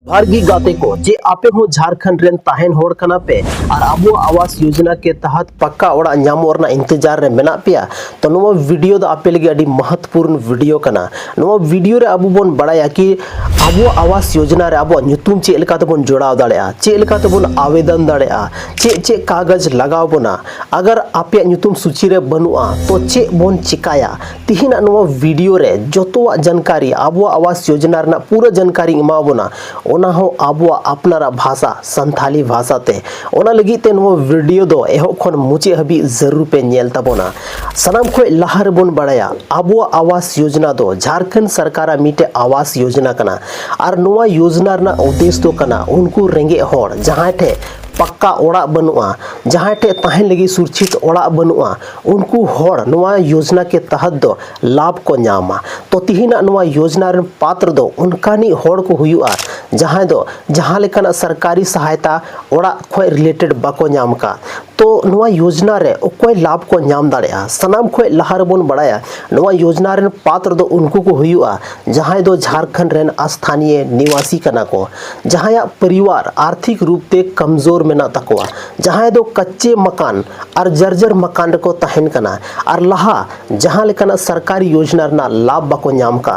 भारगी गाते को जे आपे हो झारखंड रेन ताहेन होड़ कना पे और अबो आवास योजना के तहत पक्का ओड़ा ᱧᱟᱢᱚᱜ इंतजार रे मेना पिया तो नो वीडियो दो आपे लगे अडी महत्वपूर्ण वीडियो कना नो वीडियो रे अबो बोन बड़ाया कि अबो आवास योजना रे अबो ᱧᱩᱛᱩᱢ चे लेका तबोन जोड़ाव दाड़ेया चे लेका तबोन आवेदन दाड़ेया चे कागज लगाव बोना अगर आपे ᱧᱩᱛᱩᱢ सूची रे बनुआ तो चे बोन चिकाया तिहिना नो वीडियो रे जोतोवा जानकारी अबो आवास योजना रे पूरा जानकारी एमा बोना ओना हो आबो अपनारा भाषा संथाली भाषा ते ओना लगी ते नो वीडियो दो एहो खन मुचे हबी जरूर पे नेल तबोना सनाम खोय लहर बोन बड़ाया आबो आवास योजना दो झारखंड सरकार मिटे आवास योजना कना और नोवा योजना रना उद्देश्य दो कना उनको रेंगे होड़ जहां ठे पक्का ओड़ा बनुआ जहां ठे ताहेन लगी सुरक्षित ओड़ा बनुआ उनको होड़ नोवा योजना के तहत दो लाभ को ᱧᱟᱢᱟ तो तिहिना नोवा योजना रन पात्र दो उनकानी होड़ को हुआ जहां लेकन सरकारी सहायता ओड़ा खोय रिलेटेड बाको ᱧᱟᱢ का तो नोवा योजना रे कोई लाभ को ᱧाम दाड़ेया सनाम खोय लहार बोन बड़ाया नोवा योजना रन पात्र दो उनको को हुआ जहां दो झारखंड रेन स्थानीय निवासी कना को जहां परिवार आर्थिक रूप ते कमजोर मेना तकवा जहां दो कच्चे मकान और जर्जर मकान को तहन कना और लहा जहां लेकन सरकारी योजना रना लाभ बाको ᱧाम का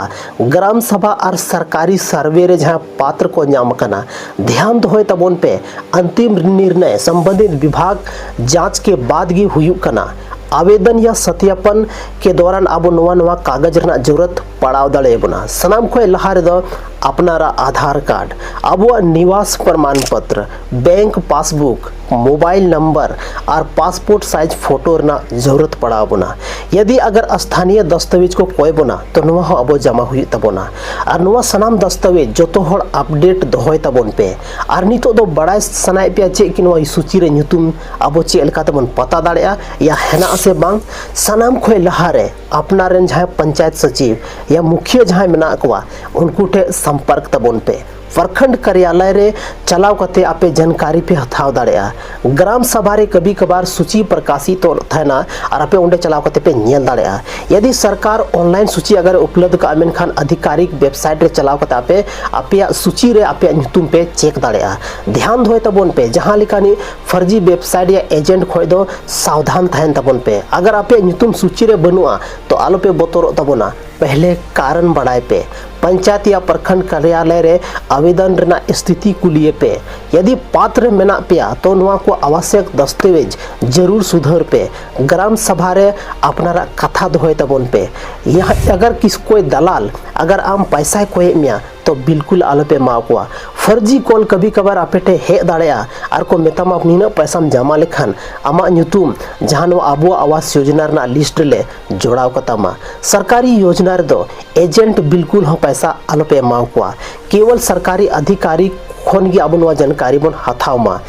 ग्राम सभा और सरकारी सर्वे रे जहां पात्र को ᱧाम कना ध्यान दोय तबोन पे अंतिम निर्णय संबंधित विभाग जांच के बाद ही हुई कना आवेदन या सत्यापन के दौरान अब नवा कागज रना जरूरत पड़ाव दड़े बना सनाम खोय लहा रे दो अपनारा आधार कार्ड अब निवास प्रमाण पत्र बैंक पासबुक मोबाइल नंबर और पासपोर्ट साइज फोटो रना जरूरत पड़ा बना यदि अगर स्थानीय दस्तावेज को कोई बना तो नुआ हो अब जमा हुई तबोना और नुआ सनाम दस्तावेज जो तो हर अपडेट दोहय तबोन पे और नितो दो बड़ा सनाय पे चे कि नुआ सूची रे ᱧᱩᱛᱩᱢ अब चे लेका तबोन पता दाड़ेया या हेना से बांग सनाम खोय लहा रे अपना रेन जहां पंचायत सचिव या मुखिया जहां मेना अकवा उनको ठे संपर्क तबोन पे प्रखंड कार्यालय रे चलाव कते आपे जानकारी पे हथाव दाड़ेया ग्राम सभा रे कभी कभार सूची प्रकाशित तो थैना और आपे उंडे चलाव कते पे नेल दाड़ेया यदि सरकार ऑनलाइन सूची अगर उपलब्ध का मेन खान आधिकारिक वेबसाइट रे चलाव कते आपे सूची रे आपे ᱧᱩᱛᱩᱢ पे चेक दाड़ेया ध्यान दोय तबोन पे जहां लिकानी फर्जी वेबसाइट या एजेंट खोय दो सावधान थैन तबोन पे अगर आपे ᱧᱩᱛᱩᱢ सूची रे बनुआ तो आलो पे बोतरो तबोना पहले कारण बढ़ाए पे पंचायत या प्रखंड कार्यालय रे आवेदन रना स्थिति कुलिए पे यदि पात्र मेना पिया तो नुआ को आवश्यक दस्तावेज जरूर सुधर पे ग्राम सभा रे अपनारा कथा दोहय तबोन पे यह अगर किस कोई दलाल अगर आम पैसा कोई मिया तो बिल्कुल आलो पे माकुआ फर्जी कॉल कभी कभार आपेटे हे दाड़ेया और को मेताम अपनी पैसा जमा लेखान आमा ᱧᱩᱛᱩᱢ जहां आबो आवास योजना रना लिस्ट ले जोड़ाव कतामा सरकारी योजना रे दो एजेंट बिल्कुल हो पैसा आलो पे माकुआ केवल सरकारी अधिकारी खोन की अब जानकारी बन हथाव मा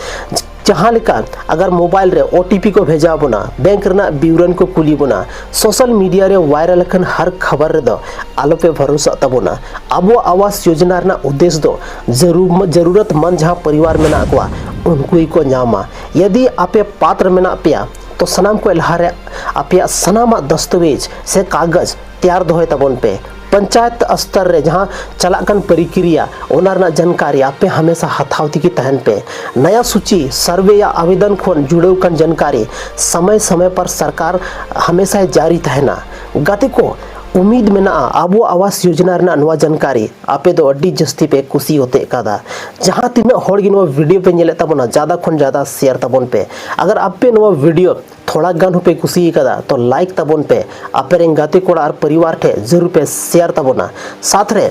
जहां लेका अगर मोबाइल रे ओटीपी को भेजा बोना बैंक रना विवरण को कुली बोना सोशल मीडिया रे वायरल खन हर खबर रे दो आलो पे भरोसा तबोना अबो आवास योजना रना उद्देश्य दो जरूरतमंद जहां परिवार में ना अकवा उनको ही को ᱧᱟᱢᱟ यदि आपे पात्र में ना पिया तो सनाम को लहारे आपे सनामा दस्तावेज से कागज तैयार दोहय तबोन पे पंचायत स्तर रे जहां चलाकन प्रक्रिया ओनरना जानकारी आपे हमेशा हथावती की तहन पे नया सूची सर्वे या आवेदन खोन जुड़े कन जानकारी समय समय पर सरकार हमेशा जारी तहना गाते को उम्मीद में ना आबो आवास योजना रना नवा जानकारी आपे दो अड्डी जस्ती पे खुशी होते कादा जहां तीना होड़ गी नवा वीडियो पे नेले तबोना ज्यादा खन ज्यादा शेयर तबोन पे अगर आपे नवा वीडियो थोड़ा गान पे खुशी कदा तो लाइक तबोन पे आपे रें गाते कोड़ा और परिवार ठे जरूर पे शेयर तबोना साथ रे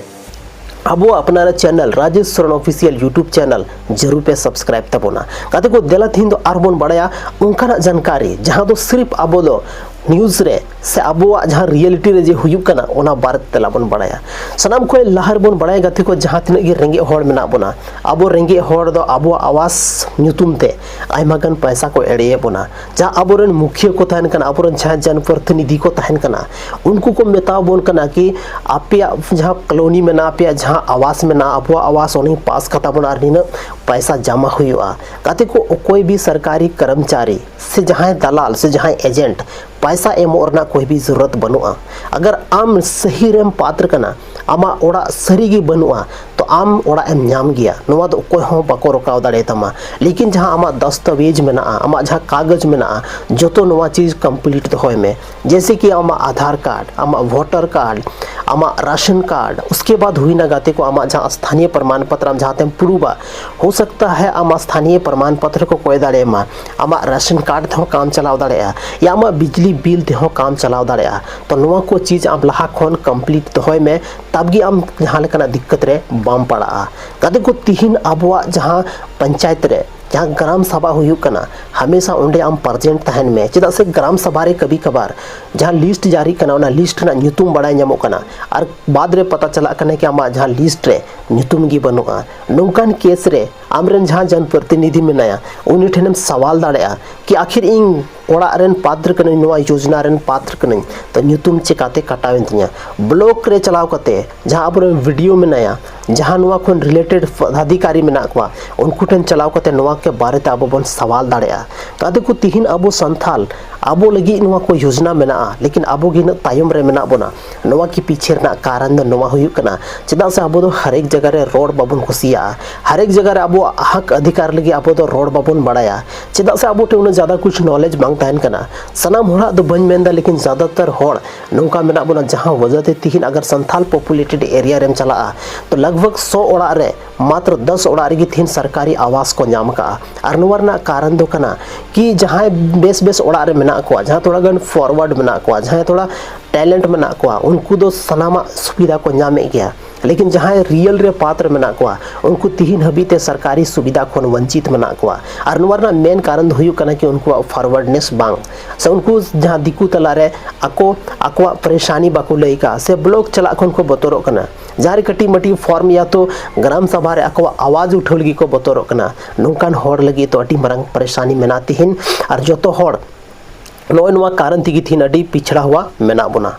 अब अपना channel Rajesh Soren official YouTube channel जरूर पे सब्सक्राइब तबोना गाते को देला थीन दो आरबोन बड़ाया उनका जानकारी जहां दो सिर्फ अब दो न्यूज़ रे से अब जहां रियलिटी रे जे हुयुक कना ओना बारे तेला बन बड़ाया सनाम खोय लहर बन बड़ाया गाते को जहां तिना गे रेंगे होड़ मेना बोना अब रेंगे होड़ दो अब आवास ᱧᱩᱛᱩᱢ ते आयमा गन पैसा को एड़े बोना जहां अब रन मुखिया को तहन कना अब रन जहां जनप्रतिनिधि को तहन कना उनको को मेता बोन कना कि आपे जहां कॉलोनी में ना आपे जहां आवास में ना अब आवास ओनी पास खता बना नीना पैसा जमा हुआ गाते को कोई भी सरकारी कर्मचारी से जहां दलाल से जहां एजेंट पैसा एमोरना कोई भी जरूरत बनुआ अगर आम सही रेम पात्र कना आमा ओड़ा सरीगी बनुआ तो आम ओड़ा एम नाम गया नोवा दो कोई हो बाको रोकाव दाड़े तमा लेकिन जहां आमा दस्तावेज में आमा जहां कागज में जोतो नोवा चीज कंप्लीट दोय में जैसे कि आमा आधार कार्ड आमा वोटर कार्ड आमा राशन कार्ड उसके बाद हुई ना गाते को आमा जहां स्थानीय प्रमाण पत्र आम जहां तेम प्रूबा हो सकता है आमा स्थानीय प्रमाण पत्र को कोई दाड़े मा आमा राशन कार्ड ते काम चलाव दाड़े या आमा बिजली बिल ते काम चलाव दाड़े तो नोवा को चीज आम लहा खन कंप्लीट दोय में तबगी आम जहां लेकना दिक्कत रे बाम पड़ा गाते को तिहिन आबुआ जहां पंचायत रे जहाँ ग्राम सभा हुआ हमेशा उंडे आम प्रेजेंट तहन में चेदा से ग्राम सभा रे कभी कभार जहाँ लिस्ट जारी करना उना लिस्ट ना ᱧᱩᱛᱩᱢ बड़ा ᱧᱟᱢᱚᱜ ᱠᱟᱱᱟ और बाद रे पता चला कने कि आमा जहाँ लिस्ट रे ᱧᱩᱛᱩᱢ गी बनुआ नौकान केस रे आमरेन जहाँ जन प्रतिनिधि मेनाया उनी ठेनम सवाल दाड़ेया कि आखिर इन ओड़ा रेन पात्र कने नोआ योजना रेन पात्र कने तो ᱧᱩᱛᱩᱢ चिकाते कटावेन तिया ब्लॉक रे चलाव कते जहाँ अब वीडियो मेनाया जहाँ नोआ खन रिलेटेड अधिकारी मेना को उनको ठेन चलाव कते नोआ के बारे ते अब बन सवाल दाड़ेया कादे को तिहिन अबो संथाल अबो लगी नोआ को योजना मेना लेकिन अबो गिन तायम रे मेना बोना नोआ की पीछे ना कारण दो नोआ हुयु कना चेदा से अबो दो हर एक जगह रे रोड बाबन खुशिया हर एक जगह रे अबो हक अधिकार लगी अबो दो रोड बाबन बड़ाया चेदा से अबो टे ज्यादा कुछ नॉलेज मांग तहन कना सनाम होड़ा दो बन मेंदा लेकिन ज्यादातर होड़ नौका मेना बोना जहां वजह ते तिहिन अगर संथाल पॉपुलेटेड एरिया रेम चला तो लगभग 100 ओड़ा रे मात्र 10 ओड़ा रे थिन सरकारी आवास को नाम का और नोरना कारण दो कना कि जहां बेस बेस ओड़ा रे मेना को जहां थोड़ा गन फॉरवर्ड मेना को जहां थोड़ा टैलेंट मेना को उनको दो सनामा सुविधा को नामे गया लेकिन जहां रियल रे पात्र मेना को उनको तिहिन हबीते सरकारी सुविधा खन वंचित मेना को और नोरना मेन कारण हुयु कना कि उनको फॉरवर्डनेस बांग से उनको जहां दिकु तला रे अको अकवा परेशानी बाको लइका से ब्लॉक चला खन को बतोरो कना जहां कटी मटी फॉर्म या तो ग्राम सभा रे अकवा आवाज उठोलगी को बतोरो कना नौकान होड़ लगी तो अटी मरंग परेशानी मेना तिहिन और जोतो होड़ नोय नोवा कारण तिगी थिन अडी पिछड़ा हुआ मेना बोना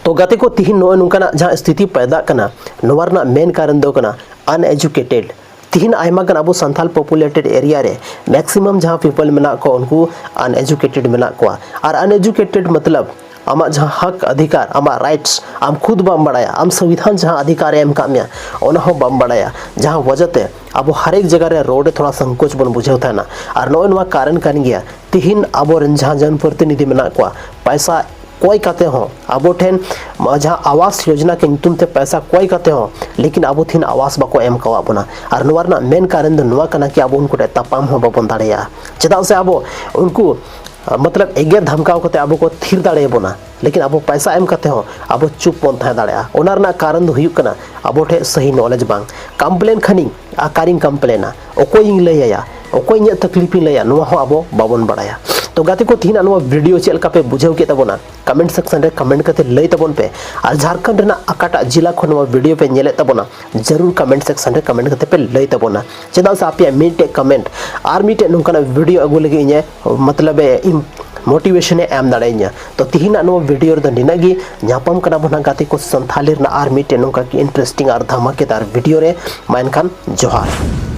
तो गाते को तिहिन नोय नुकाना जहां स्थिति पैदा कना नोवारना मेन कारण दो कना अनएजुकेटेड तिहिन आयमा गन अबो संथाल पॉपुलेटेड एरिया रे मैक्सिमम जहां पीपल मेना को उनको अनएजुकेटेड मेना को और अनएजुकेटेड मतलब आमा जहां हक अधिकार आमा राइट्स आम खुद बम बड़ाया आम संविधान जहां अधिकार एम कामिया ओना हो बम बड़ाया जहां वजहते अब हर एक जगह रे रोड थोड़ा संकोच बन बुझे होता है ना और नोय नोवा कारण कान गया तिहिन अब जहां जन प्रतिनिधि मेना को पैसा कोई कहते हो अब ठेन जहाँ आवास योजना के ᱧᱩᱛᱩᱢ ते पैसा कोई कहते हो लेकिन अब थिन आवास बाको एम कवा बना और नोरना मेन कारण दो नोवा कना कि अब उनको तपाम हो बाबन दाड़ेया चेदा से अब उनको मतलब एगे धमकाव कते अब को थिर दाड़े बोना लेकिन अब पैसा एम कते हो अब चुप बन था दाड़ेया ओनारना कारण दो हुयु कना अब ठे सही नॉलेज बांग कंप्लेन खनी आकारिंग कंप्लेना ओकोई लैया ओकोई ᱧ तकलीफ लैया नोवा हो अब बाबन बड़ाया तो गाते को तीन अनुवा वीडियो चल का पे बुझेव के तबोना कमेंट सेक्शन रे कमेंट करते लई तबोन पे और झारखंड रेना अकाटा जिला खन वीडियो पे नेले तबोना जरूर कमेंट सेक्शन रे कमेंट करते पे लई तबोना चेदा से आपे मिटे कमेंट और मिटे नुकना वीडियो अगु लगे इने मतलब मोटिवेशन एम दाड़ेኛ तो तिहिन नो वीडियो रे निनागी ᱧᱟᱯᱟᱢ कना बना गाते को संथाली और मिटे नुका की इंटरेस्टिंग और धमाकेदार वीडियो रे मानखान जोहार।